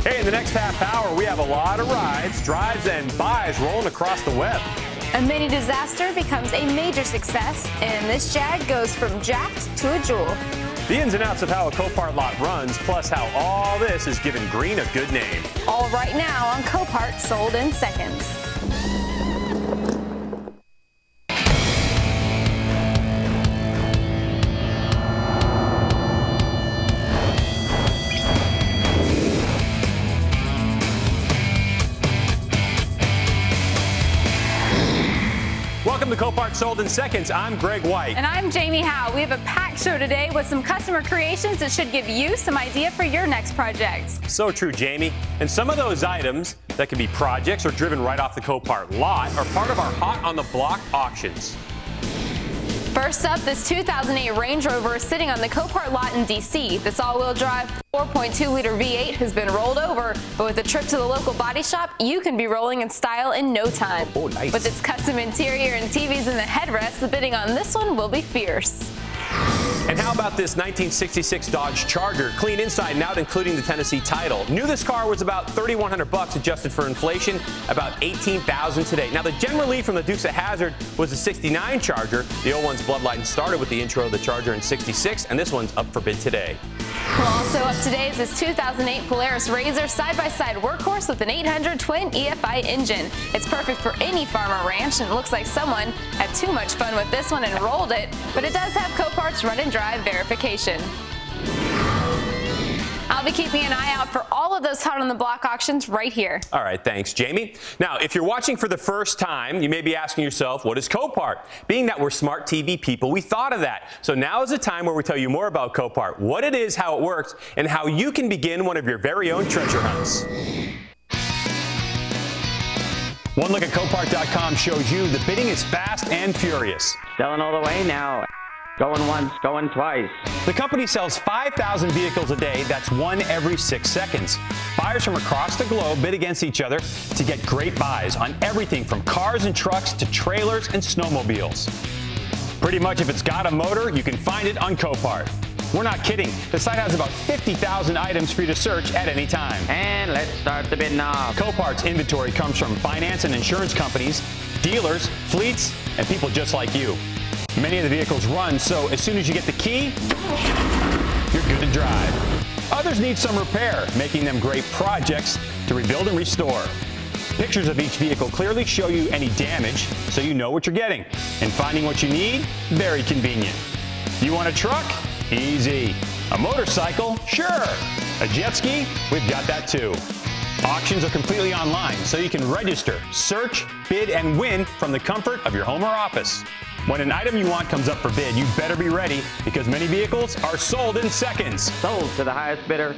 Hey, in the next half hour, we have a lot of rides, drives, and buys rolling across the web. A mini disaster becomes a major success, and this Jag goes from jacked to a jewel. The ins and outs of how a Copart lot runs, plus how all this is giving green a good name. All right now on Copart, sold in seconds. Welcome to Copart Sold in Seconds. I'm Greg White. And I'm Jamie Howe. We have a packed show today with some customer creations that should give you some idea for your next project. So true, Jamie. And some of those items that can be projects or driven right off the Copart lot are part of our Hot on the Block auctions. First up, this 2008 Range Rover is sitting on the Copart lot in D.C. This all-wheel drive 4.2-liter V8 has been rolled over, but with a trip to the local body shop, you can be rolling in style in no time. Oh, nice. With its custom interior and TVs in the headrest, the bidding on this one will be fierce. And how about this 1966 Dodge Charger, clean inside and out, including the Tennessee title. New this car was about $3,100 adjusted for inflation, about $18,000 today. Now the Gen Relief from the Dukes of Hazzard was a '69 Charger. The 01's bloodline started with the intro of the Charger in '66, and this one's up for bid today. Well, also up today is this 2008 Polaris RZR side-by-side workhorse with an 800 twin EFI engine. It's perfect for any farm or ranch, and it looks like someone had too much fun with this one and rolled it, but it does have Copart's run and drive verification. I'll be keeping an eye out for all of those Hot on the Block auctions right here. All right, thanks, Jamie. Now, if you're watching for the first time, you may be asking yourself, what is Copart? Being that we're smart TV people, we thought of that. So now is the time where we tell you more about Copart, what it is, how it works, and how you can begin one of your very own treasure hunts. One look at Copart.com shows you the bidding is fast and furious. Selling all the way now. Going once, going twice. The company sells 5,000 vehicles a day. That's one every 6 seconds. Buyers from across the globe bid against each other to get great buys on everything from cars and trucks to trailers and snowmobiles. Pretty much if it's got a motor, you can find it on Copart. We're not kidding. The site has about 50,000 items for you to search at any time. And let's start the bidding off. Copart's inventory comes from finance and insurance companies, dealers, fleets, and people just like you. Many of the vehicles run, so as soon as you get the key, you're good to drive. Others need some repair, making them great projects to rebuild and restore. Pictures of each vehicle clearly show you any damage, so you know what you're getting. And finding what you need, very convenient. You want a truck? Easy. A motorcycle? Sure. A jet ski? We've got that too. Auctions are completely online, so you can register, search, bid, and win from the comfort of your home or office. When an item you want comes up for bid, you better be ready because many vehicles are sold in seconds. Sold to the highest bidder.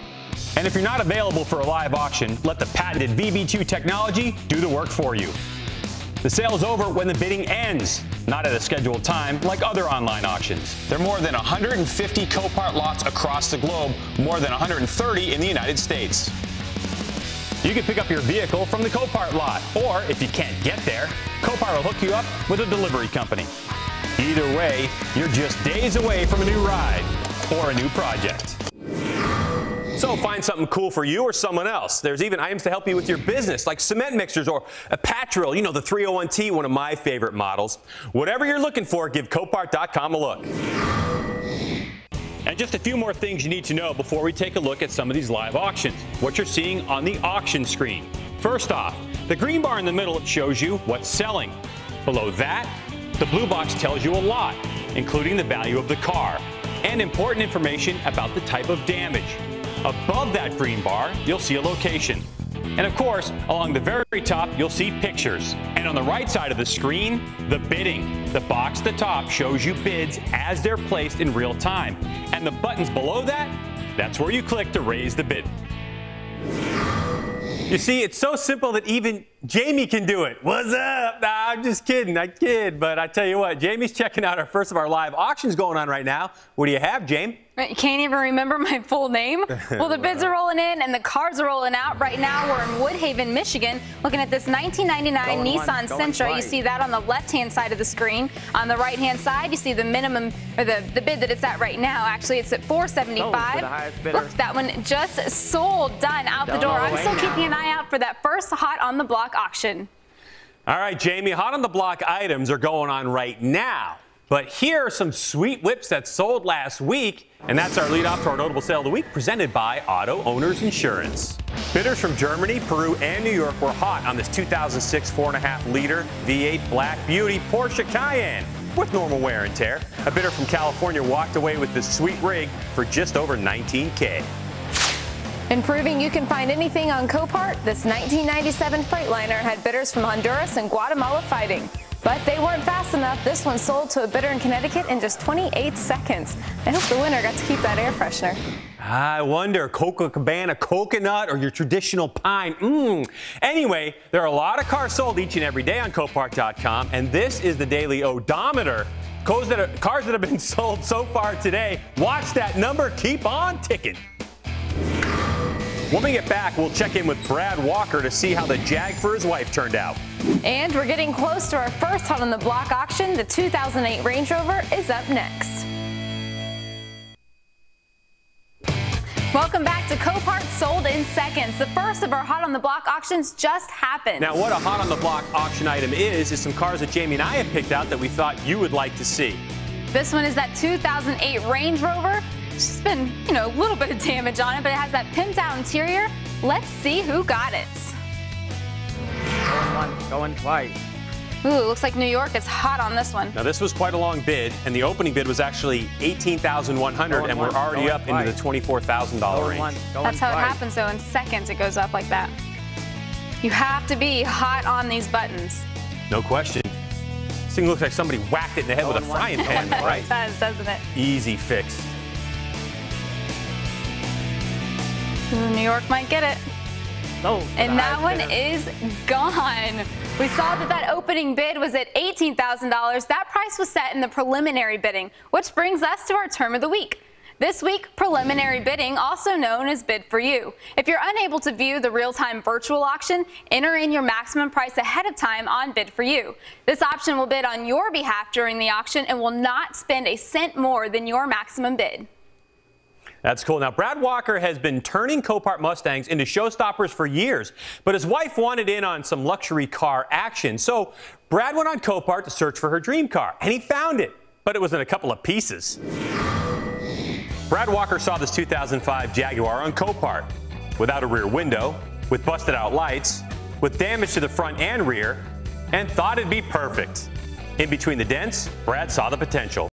And if you're not available for a live auction, let the patented VB2 technology do the work for you. The sale is over when the bidding ends, not at a scheduled time like other online auctions. There are more than 150 Copart lots across the globe, more than 130 in the United States. You can pick up your vehicle from the Copart lot, or if you can't get there, Copart will hook you up with a delivery company. Either way, you're just days away from a new ride or a new project. So find something cool for you or someone else. There's even items to help you with your business, like cement mixers or a Patrol, you know, the 301T, one of my favorite models. Whatever you're looking for, give Copart.com a look. And just a few more things you need to know before we take a look at some of these live auctions. What you're seeing on the auction screen. First off, the green bar in the middle shows you what's selling. Below that, the blue box tells you a lot, including the value of the car and important information about the type of damage. Above that green bar, you'll see a location. And of course, along the very top, you'll see pictures. And on the right side of the screen, the bidding. The box at the top shows you bids as they're placed in real time. And the buttons below that, that's where you click to raise the bid. You see, it's so simple that even Jamie can do it. What's up? Nah, I'm just kidding. I kid. But I tell you what, Jamie's checking out our first of our live auctions going on right now. What do you have, Jamie? You can't even remember my full name? Well, the bids are rolling in and the cars are rolling out. Right now, we're in Woodhaven, Michigan, looking at this 1999 Nissan Sentra. You see that on the left-hand side of the screen. On the right-hand side, you see the minimum, or the bid that it's at right now. Actually, it's at $475. Look, that one just sold, done, out the door. I'm still keeping an eye out for that first hot on the block auction. All right, Jamie, hot on the block items are going on right now. But here are some sweet whips that sold last week, and that's our lead off to our notable sale of the week, presented by Auto Owners Insurance. Bidders from Germany, Peru, and New York were hot on this 2006 4.5-liter V8 Black Beauty Porsche Cayenne with normal wear and tear. A bidder from California walked away with this sweet rig for just over $19K. And proving you can find anything on Copart, this 1997 Freightliner had bidders from Honduras and Guatemala fighting. But they weren't fast enough. This one sold to a bidder in Connecticut in just 28 seconds. I hope the winner got to keep that air freshener. I wonder, Copacabana coconut or your traditional pine? Anyway, there are a lot of cars sold each and every day on Copart.com, and this is the daily odometer. Cars that have been sold so far today. Watch that number keep on ticking. When we get back, we'll check in with Brad Walker to see how the Jag for his wife turned out. And we're getting close to our first hot on the block auction. The 2008 Range Rover is up next. Welcome back to Copart Sold in Seconds. The first of our hot on the block auctions just happened. Now, what a hot on the block auction item is some cars that Jamie and I have picked out that we thought you would like to see. This one is that 2008 Range Rover. It's just been, a little bit of damage on it, but it has that pimped out interior. Let's see who got it. Going once, going twice. Ooh, looks like New York is hot on this one. Now, this was quite a long bid, and the opening bid was actually $18,100, and we're already up into the $24,000 range. That's how it happens, though. In seconds, it goes up like that. You have to be hot on these buttons. No question. This thing looks like somebody whacked it in the head with a frying pan, right? It does, doesn't it? Easy fix. New York might get it. And that one is gone. We saw that opening bid was at $18,000. That price was set in the preliminary bidding, which brings us to our term of the week. This week, preliminary bidding, also known as Bid for You. If you're unable to view the real-time virtual auction, enter in your maximum price ahead of time on Bid for You. This option will bid on your behalf during the auction and will not spend a cent more than your maximum bid. That's cool. Now, Brad Walker has been turning Copart Mustangs into showstoppers for years, but his wife wanted in on some luxury car action. So Brad went on Copart to search for her dream car, and he found it, but it was in a couple of pieces. Brad Walker saw this 2005 Jaguar on Copart, without a rear window, with busted out lights, with damage to the front and rear, and thought it'd be perfect. In between the dents, Brad saw the potential.